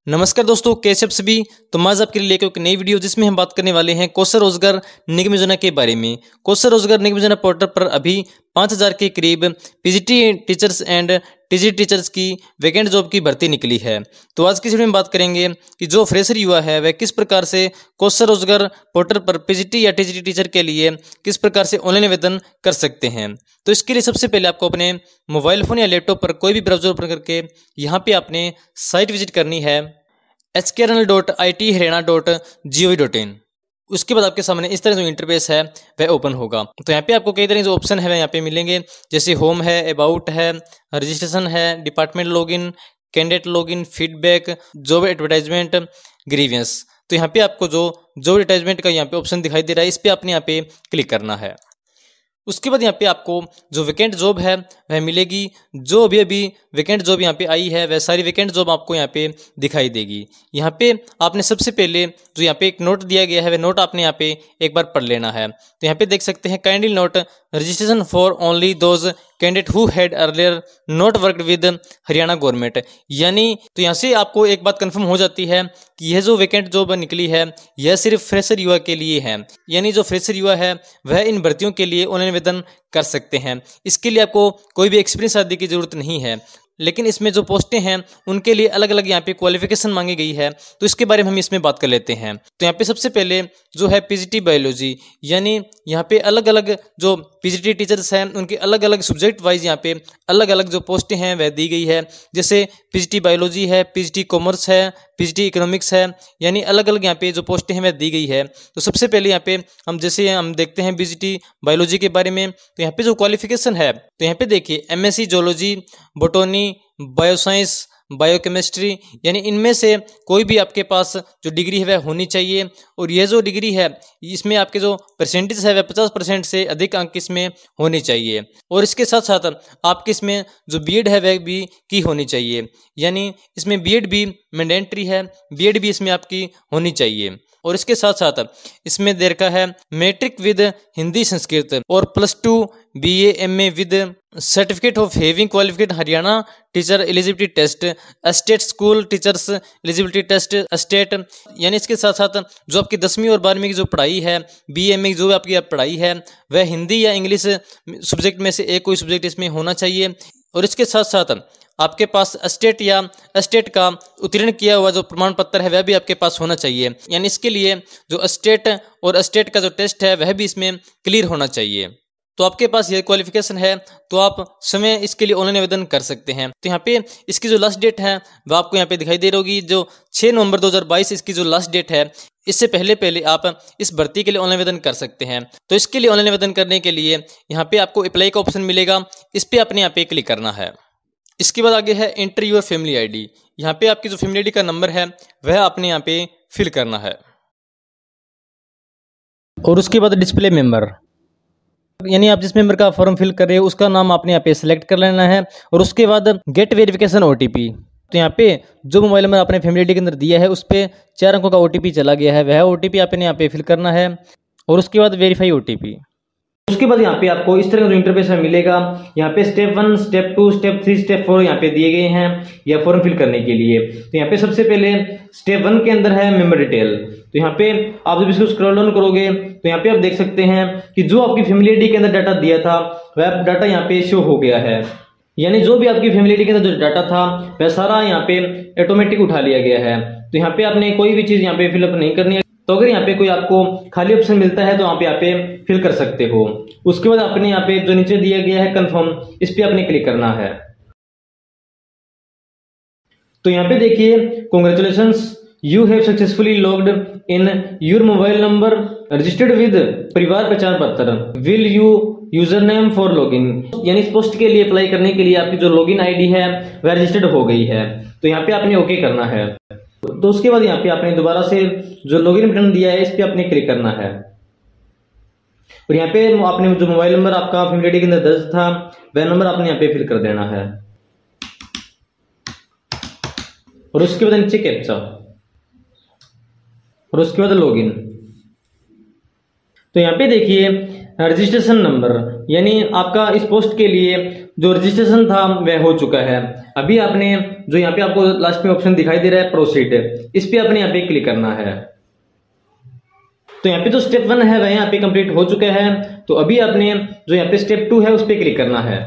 नमस्कार दोस्तों, कैसे आप सभी। तो मैं आज आपके लिए लेकर एक नई वीडियो जिसमें हम बात करने वाले हैं कौशल रोजगार निगम योजना के बारे में। कौशल रोजगार निगम योजना पोर्टल पर अभी 5000 के करीब PGT teachers and TG teachers की वैकेंट जॉब की भर्ती निकली है। तो आज की वीडियो में बात करेंगे कि जो फ्रेशर युवा है वह किस प्रकार से कौशल रोजगार पोर्टल पर पीजीटी या टीजी टीचर के लिए किस प्रकार से ऑनलाइन आवेदन कर सकते हैं। तो इसके लिए सबसे पहले आपको अपने मोबाइल फोन या लैपटॉप पर कोई भी ब्राउजर ओपन करके यहाँ पे आपने साइट विजिट करनी है hkernel.itharyana.gov.in। उसके बाद आपके सामने इस तरह जो इंटरफेस है वह ओपन होगा। तो यहाँ पे आपको कई तरह के जो ऑप्शन है वह यहाँ पे मिलेंगे, जैसे होम है, अबाउट है, रजिस्ट्रेशन है, department login, candidate login, feedback, job advertisement, grievance. तो यहाँ पे आपको जो जॉब एडवर्टाइजमेंट का यहाँ पे ऑप्शन दिखाई दे रहा है, इस पर आपने यहाँ पे क्लिक करना है। उसके बाद यहाँ पे आपको जो वैकेंट जॉब है वह मिलेगी। जो अभी वैकेंट जॉब यहाँ पे आई है वह सारी वैकेंट जॉब आपको यहाँ पे दिखाई देगी। यहाँ पे आपने सबसे पहले जो यहाँ पे एक नोट दिया गया है वह नोट आपने यहाँ पे एक बार पढ़ लेना है। तो यहाँ पे देख सकते हैं, kindly note registration for only those candidate who had earlier not worked with Haryana government. यानी तो यहाँ से आपको एक बात कंफर्म हो जाती है कि यह जो वैकेंट जॉब निकली है यह सिर्फ फ्रेशर युवा के लिए है। यानी जो फ्रेशर युवा है वह इन भर्तियों के लिए ऑनलाइन आवेदन कर सकते हैं। इसके लिए आपको कोई भी एक्सपीरियंस आदि की जरूरत नहीं है, लेकिन इसमें जो पोस्टें हैं उनके लिए अलग अलग यहाँ पे क्वालिफिकेशन मांगी गई है। तो इसके बारे में हम इसमें बात कर लेते हैं। तो यहाँ पे सबसे पहले जो है पीजीटी बायोलॉजी, यानी यहाँ पे अलग अलग जो पीजीटी टीचर्स हैं उनके अलग अलग सब्जेक्ट वाइज यहाँ पे अलग अलग जो पोस्टें हैं वह दी गई है। जैसे पीजीटी बायोलॉजी है, पीजीटी कॉमर्स है, पीजीटी इकोनॉमिक्स है, यानी अलग अलग यहाँ पे जो पोस्टें हैं वह दी गई है। तो सबसे पहले यहाँ पे हम देखते हैं पीजीटी बायोलॉजी के बारे में। तो यहाँ पे जो क्वालिफिकेशन है तो यहाँ पे देखिए MSc zoology, botany, bioscience, biochemistry, यानी इनमें से कोई भी आपके पास जो डिग्री है वह होनी चाहिए। और यह जो डिग्री है इसमें आपके जो परसेंटेज है वह 50% से अधिक अंक इसमें होने चाहिए। और इसके साथ साथ आपके इसमें जो बीएड है वह भी की होनी चाहिए, यानी इसमें बीएड भी मैंडेटरी है, बीएड भी इसमें आपकी होनी चाहिए। और इसके साथ साथ इसमें दे रखा है मैट्रिक विद हिंदी संस्कृत और +2 BA MA with certificate of having qualified Haryana teacher eligibility test, state school teachers eligibility test state. यानी इसके साथ साथ जो आपकी 10वीं और 12वीं की जो पढ़ाई है, BA MA की जो आपकी पढ़ाई है वह हिंदी या इंग्लिश सब्जेक्ट में से एक कोई सब्जेक्ट इसमें होना चाहिए। और इसके साथ साथ आपके पास स्टेट का उत्तीर्ण किया हुआ जो प्रमाण पत्र है वह भी आपके पास होना चाहिए। यानी इसके लिए जो स्टेट का जो टेस्ट है वह भी इसमें क्लियर होना चाहिए। तो आपके पास यह क्वालिफिकेशन है तो आप समय इसके लिए ऑनलाइन आवेदन कर सकते हैं। तो यहाँ पे इसकी जो लास्ट डेट है वह आपको यहाँ पे दिखाई दे रही होगी, जो 6 नवंबर 2022 इसकी जो लास्ट डेट है। इससे पहले आप इस भर्ती के लिए ऑनलाइन आवेदन कर सकते हैं। तो इसके लिए ऑनलाइन आवेदन करने के लिए यहाँ पे आपको अप्लाई का ऑप्शन मिलेगा, इस पर आपने यहाँ पे क्लिक करना है। इसके बाद आगे है एंटर योर फैमिली आईडी। यहाँ पे आपकी जो फैमिली आईडी का नंबर है वह आपने यहाँ पे फिल करना है। और उसके बाद डिस्प्ले मेंबर, यानी आप जिस मेंबर का फॉर्म फिल कर रहे हो उसका नाम आपने यहाँ पे सिलेक्ट कर लेना है। और उसके बाद गेट वेरिफिकेशन OTP। तो यहाँ पे जो मोबाइल नंबर आपने फैमिली आईडी के अंदर दिया है उस पर 4 अंकों का OTP चला गया है, वह OTP आपने यहाँ पे फिल करना है। और उसके बाद वेरीफाई OTP। उसके बाद यहाँ पे आपको इस तरह का जो इंटरफेस मिलेगा, यहाँ पे स्टेप 1, स्टेप 2, स्टेप 3, स्टेप 4 यहाँ पे दिए गए हैं यह फॉर्म फिल करने के लिए। तो यहाँ पे सबसे पहले स्टेप 1 के अंदर है मेंबर डिटेल। तो यहाँ पे आप जब इसको स्क्रॉल डाउन करोगे तो यहाँ पे आप देख सकते हैं कि जो आपकी फैमिली आईडी के अंदर डाटा दिया था वह डाटा यहाँ पे शो हो गया है। यानी जो भी आपकी फैमिली आईडी के अंदर जो डाटा था वह सारा यहाँ पे ऑटोमेटिक उठा लिया गया है। तो यहाँ पे आपने कोई भी चीज यहाँ पे फिलअप नहीं करनी है। तो अगर यहाँ पे कोई आपको खाली ऑप्शन मिलता है तो यहाँ पे फिल कर सकते हो। उसके बाद आपने यहाँ पे जो नीचे दिया गया है कंफर्म, इस पे आपने क्लिक करना है। तो यहाँ पे देखिए, congratulations, you have successfully logged in your mobile number registered with परिवार पहचान पत्र, will you user name for login. यानी इस पोस्ट के लिए अप्लाई करने के लिए आपकी जो लॉगिन आईडी है वह रजिस्टर्ड हो गई है। तो यहाँ पे आपने ओके करना है। तो उसके बाद यहाँ पे आपने दोबारा से जो लॉगिन बटन दिया है इस पे आपने क्लिक करना है। और यहाँ पे आपने जो मोबाइल नंबर आपका फैमिली आईडी के अंदर दर्ज था वह नंबर आपने यहाँ पे फिल कर देना है। और उसके बाद नीचे कैप्चा और उसके बाद लॉगिन। तो यहाँ पे देखिए रजिस्ट्रेशन नंबर, यानी आपका इस पोस्ट के लिए जो रजिस्ट्रेशन था वह हो चुका है। अभी आपने जो यहाँ पे आपको लास्ट में ऑप्शन दिखाई दे रहा है प्रोसीड, इस पे आपने यहाँ पे क्लिक करना है। तो यहाँ पे जो स्टेप 1 है वह यहाँ पे कंप्लीट हो चुका है। तो अभी आपने जो यहाँ पे स्टेप 2 है उस पे क्लिक करना है।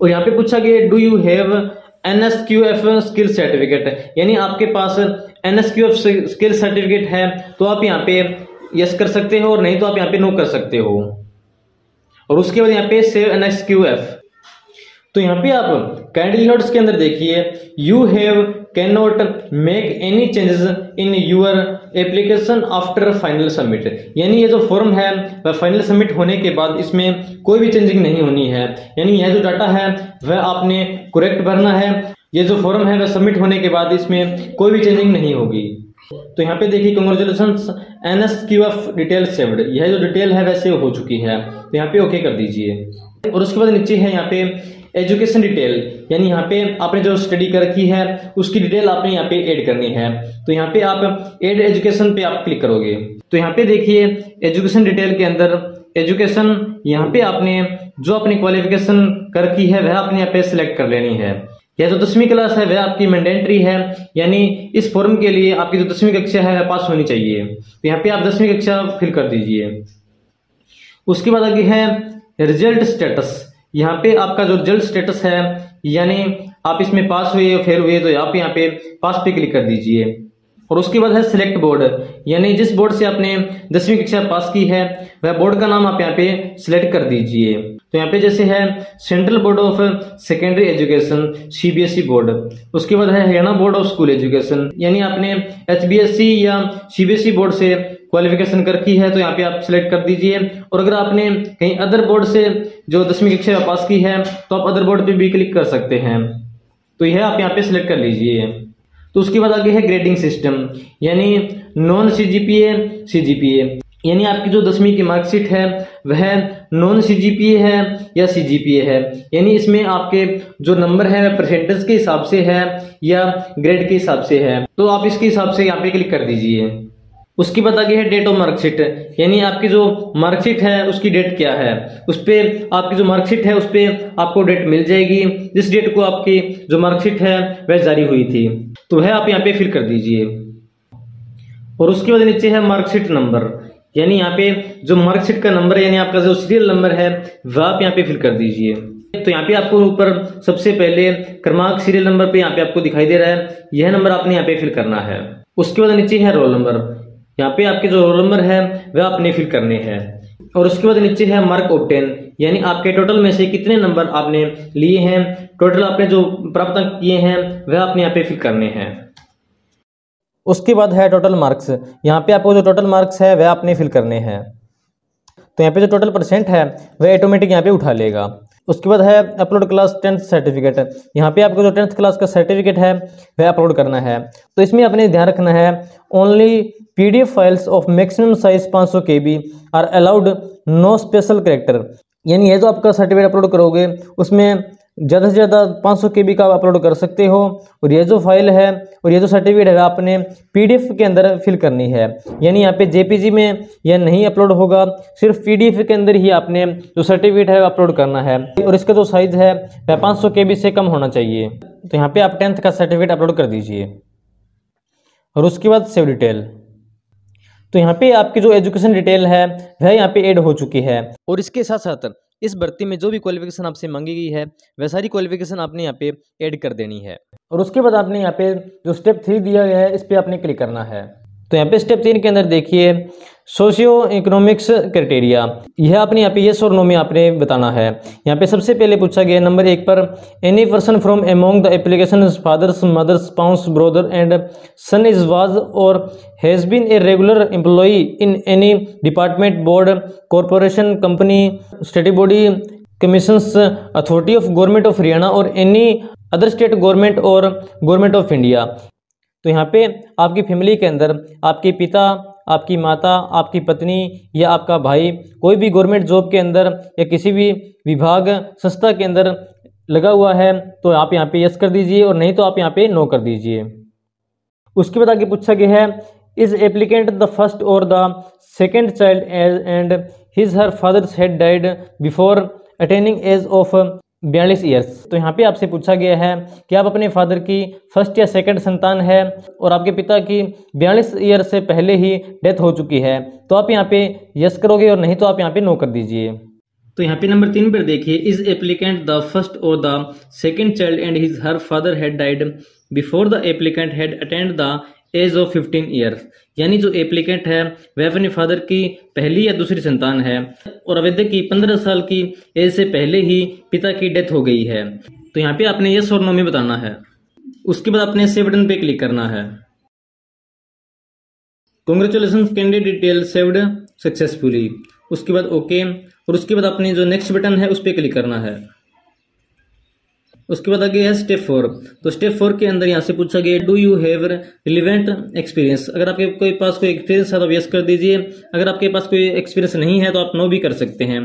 और यहाँ पे पूछा गया do you have NSQF skill certificate, यानी आपके पास NSQF स्किल सर्टिफिकेट है तो आप यहाँ पे यस कर सकते हो, और नहीं तो आप यहाँ पे नो कर सकते हो। और उसके बाद यहाँ पे सेव NSQF, तो यहाँ पे आप काइंडली नोट्स के अंदर देखिए you have can not make any changes in your application after final submit, यानी ये जो फॉर्म है वह फाइनल सबमिट होने के बाद इसमें कोई भी चेंजिंग नहीं होनी है, यानी यह जो डाटा है वह आपने करेक्ट भरना है। ये जो फॉर्म है वह सबमिट होने के बाद इसमें कोई भी चेंजिंग नहीं होगी। तो यहाँ पे देखिए कांग्रेचुलेशंस NSQF डिटेल सेव्ड, यह जो डिटेल है वह सेव हो चुकी है, तो यहाँ पे ओके कर दीजिए। और उसके बाद नीचे है यहाँ पे एजुकेशन डिटेल, यानी यहाँ पे आपने जो स्टडी कर रखी है उसकी डिटेल आपने यहाँ पे ऐड करनी है। तो यहाँ पे आप ऐड एजुकेशन पे आप क्लिक करोगे। तो यहाँ पे देखिए एजुकेशन डिटेल के अंदर एजुकेशन, यहाँ पे आपने जो अपनी क्वालिफिकेशन कर रखी है वह आपने यहाँ पे सिलेक्ट कर लेनी है। यह जो 10वीं क्लास है वह आपकी मैंडेटरी है, यानी इस फॉर्म के लिए आपकी जो 10वीं कक्षा है वह पास होनी चाहिए। तो यहाँ पे आप 10वीं कक्षा फिल कर दीजिए। उसके बाद आगे है रिजल्ट स्टेटस, यहाँ पे आपका जो रिजल्ट स्टेटस है यानी आप इसमें पास हुए या फेल हुए तो आप यहाँ पे पास पे क्लिक कर दीजिए। और उसके बाद है सिलेक्ट बोर्ड, यानी जिस बोर्ड से आपने 10वीं कक्षा पास की है वह बोर्ड का नाम आप यहाँ पे सिलेक्ट कर दीजिए। तो यहाँ पे जैसे है central board of secondary education CBSE board, उसके बाद है Haryana board of school education, यानी आपने HBSE या CBSE बोर्ड से क्वालिफिकेशन कर की है तो यहाँ पे आप सिलेक्ट कर दीजिए। और अगर आपने कहीं अदर बोर्ड से जो 10वीं कक्षा पास की है तो आप अदर बोर्ड पे भी क्लिक कर सकते हैं, तो यह आप यहाँ पे सिलेक्ट कर लीजिए। तो उसके बाद आगे है ग्रेडिंग सिस्टम, यानी नॉन CGPA CGPA, यानी आपकी जो 10वीं की मार्कशीट है वह नॉन CGPA है या CGPA है, यानी इसमें आपके जो नंबर है वह परसेंटेज के हिसाब से है या ग्रेड के हिसाब से है, तो आप इसके हिसाब से यहाँ पे क्लिक कर दीजिए। उसके बाद आगे है डेट ऑफ मार्कशीट, यानी आपकी जो मार्कशीट है उसकी डेट क्या है, उस पे आपकी जो मार्कशीट है उस पे आपको डेट मिल जाएगी जिस डेट को आपकी जो मार्कशीट है वह जारी हुई थी, तो वह आप यहाँ पे फिल कर दीजिए। और उसके बाद नीचे है मार्कशीट नंबर, यानी यहाँ पे जो मार्कशीट का नंबर है यानी आपका जो सीरियल नंबर है वह आप यहाँ पे फिल कर दीजिए। तो यहाँ पे आपको ऊपर सबसे पहले क्रमांक सीरियल नंबर पे यहाँ पे आपको दिखाई दे रहा है, यह नंबर आपने यहाँ पे फिल करना है। उसके बाद नीचे है रोल नंबर, यहाँ पे आपके जो रोल नंबर है वह आपने फिल करने हैं। और उसके बाद नीचे है मार्क ऑब्टेन, यानी आपके टोटल में से कितने नंबर आपने लिए हैं, टोटल आपने जो प्राप्त किए हैं वह आपने यहाँ पे फिल करने हैं। उसके बाद है टोटल मार्क्स, यहाँ पे आपको जो टोटल मार्क्स है वह आपने फिल करने हैं। तो यहाँ पे जो टोटल परसेंट है वह ऑटोमेटिक यहाँ पे उठा लेगा। उसके बाद है अपलोड क्लास 10th सर्टिफिकेट, यहाँ पे आपको जो 10th क्लास का सर्टिफिकेट है वह अपलोड करना है। तो इसमें अपने ध्यान रखना है only PDF files of maximum size 500 KB are allowed, no special character, यानी ये जो आपका सर्टिफिकेट अपलोड करोगे उसमें ज़्यादा से ज़्यादा 500 KB का अपलोड कर सकते हो। और ये जो फाइल है और ये जो सर्टिफिकेट है आपने PDF के अंदर फिल करनी है, यानी यहाँ पे JPG में यह नहीं अपलोड होगा, सिर्फ PDF के अंदर ही आपने जो सर्टिफिकेट है अपलोड करना है। और इसका जो साइज है वह 500 KB से कम होना चाहिए। तो यहाँ पे आप 10th का सर्टिफिकेट अपलोड कर दीजिए। और उसके बाद सेव डिटेल, तो यहाँ पे आपकी जो एजुकेशन डिटेल है वह यहाँ पे ऐड हो चुकी है। और इसके साथ साथ इस भर्ती में जो भी क्वालिफिकेशन आपसे मांगी गई है वह सारी क्वालिफिकेशन आपने यहाँ पे ऐड कर देनी है। और उसके बाद आपने यहाँ पे जो स्टेप 3 दिया गया है इस पे आपने क्लिक करना है। तो यहाँ पे स्टेप 3 के अंदर देखिए सोशियो इकोनॉमिक्स क्राइटेरिया, यह आपने यहाँ पे येस और नो में आपने बताना है। यहाँ पे सबसे पहले पूछा गया नंबर 1 पर any person from among the application fathers mothers spouse brother and son is was or has been a regular employee in any department board corporation company state body commissions authority of government of Haryana or any other state government or government of India. तो यहाँ पे आपकी family के अंदर आपके पिता, आपकी माता, आपकी पत्नी या आपका भाई कोई भी गवर्नमेंट जॉब के अंदर या किसी भी विभाग संस्था के अंदर लगा हुआ है तो आप यहाँ पे यस कर दीजिए, और नहीं तो आप यहाँ पे नो कर दीजिए। उसके बाद आगे पूछा गया है is applicant the first or the second child and his her fathers had died before attaining age of 42 years. तो यहाँ पे आपसे पूछा गया है कि आप अपने फादर की फर्स्ट या सेकंड संतान है और आपके पिता की 42 ईयर से पहले ही डेथ हो चुकी है, तो आप यहाँ पे यस करोगे और नहीं तो आप यहाँ पे नो कर दीजिए। तो यहाँ पे नंबर 3 पर देखिए, is applicant the first or the second child and his her father had died before the applicant had attend the age of 15 year. यानी जो एप्लीकेंट है वह अपने फादर की पहली या दूसरी संतान है और आवेदक की 15 साल की एज से पहले ही पिता की डेथ हो गई है। तो यहाँ पे आपने यस और नो में बताना है। उसके बाद आपने सेव बटन पे क्लिक करना है। Congratulation candidate detail saved successfully. उसके बाद ओके और उसके बाद आपने जो नेक्स्ट बटन है उस पर क्लिक करना है। उसके बाद आगे है स्टेप 4। तो स्टेप 4 के अंदर यहाँ से पूछा गया do you have relevant experience. अगर आपके कोई पास कोई एक्सपीरियंस है तो आप यस कर दीजिए, अगर आपके पास कोई एक्सपीरियंस नहीं है तो आप नो भी कर सकते हैं।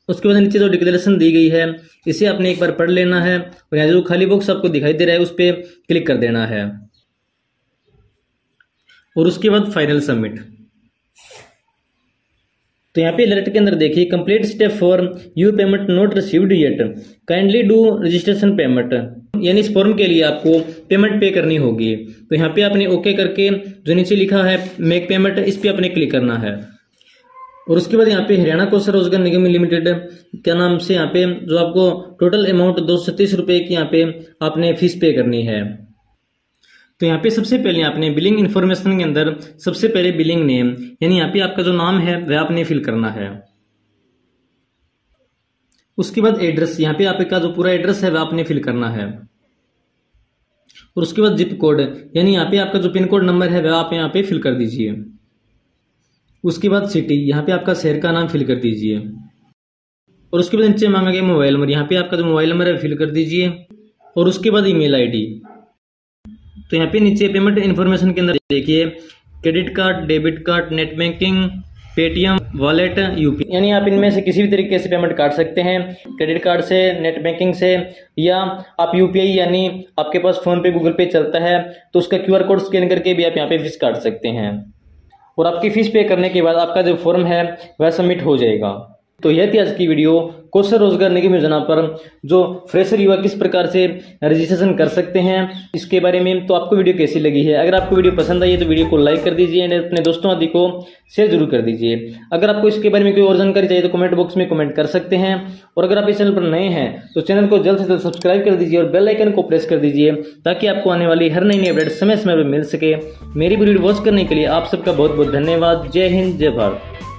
उसके बाद नीचे जो डिक्लेरेशन दी गई है इसे आपने एक बार पढ़ लेना है और यहाँ जो खाली बॉक्स आपको दिखाई दे रहा है उस पर क्लिक कर देना है और उसके बाद फाइनल सबमिट। तो यहाँ पे अलर्ट के अंदर देखिए complete step 4 you payment not received yet, kindly do registration payment. यानी इस फॉर्म के लिए आपको पेमेंट पे करनी होगी। तो यहाँ पे आपने ओके करके जो नीचे लिखा है मेक पेमेंट इस पे आपने क्लिक करना है और उसके बाद यहाँ पे हरियाणा कौशल रोजगार निगम लिमिटेड क्या नाम से यहाँ पे जो आपको टोटल अमाउंट 230 रुपए की यहाँ पे आपने फीस पे करनी है। तो यहाँ पे सबसे पहले आपने बिलिंग इन्फॉर्मेशन के अंदर सबसे पहले बिलिंग नेम यानी यहाँ पे आपका जो नाम है वह आपने फिल करना है। उसके बाद एड्रेस, यहाँ पे आपका जो पूरा एड्रेस है वह आपने फिल करना है और उसके बाद जिप कोड यानी यहाँ पे आपका जो पिन कोड नंबर है वह आप यहाँ पे फिल कर दीजिए। उसके बाद सिटी, यहाँ पे आपका शहर का नाम फिल कर दीजिए और उसके बाद नीचे मांगा गया मोबाइल नंबर, यहाँ पे आपका जो मोबाइल नंबर है फिल कर दीजिए और उसके बाद ईमेल आईडी। तो यहाँ पे नीचे पेमेंट इन्फॉर्मेशन के अंदर देखिए credit card, debit card, net banking, Paytm, wallet, UP यानी आप इनमें से किसी भी तरीके से पेमेंट काट सकते हैं, क्रेडिट कार्ड से, नेट बैंकिंग से या आप यूपीआई यानी आपके पास फोन पे गूगल पे चलता है तो उसका क्यूआर कोड स्कैन करके भी आप यहाँ पे फीस काट सकते हैं और आपकी फीस पे करने के बाद आपका जो फॉर्म है वह सबमिट हो जाएगा। तो यह थी आज की वीडियो कौशल रोजगार निगम योजना पर जो फ्रेशर युवा किस प्रकार से रजिस्ट्रेशन कर सकते हैं इसके बारे में। तो आपको वीडियो कैसी लगी है? अगर आपको वीडियो पसंद आई है तो वीडियो को लाइक कर दीजिए एंड अपने दोस्तों आदि को शेयर जरूर कर दीजिए। अगर आपको इसके बारे में कोई और जानकारी चाहिए तो कमेंट बॉक्स में कमेंट कर सकते हैं और अगर आप इस चैनल पर नए हैं तो चैनल को जल्द से जल्द सब्सक्राइब कर दीजिए और बेल आइकन को प्रेस कर दीजिए ताकि आपको आने वाली हर नई अपडेट समय समय पर मिल सके। मेरी वीडियो वॉच करने के लिए आप सबका बहुत बहुत धन्यवाद। जय हिंद, जय भारत।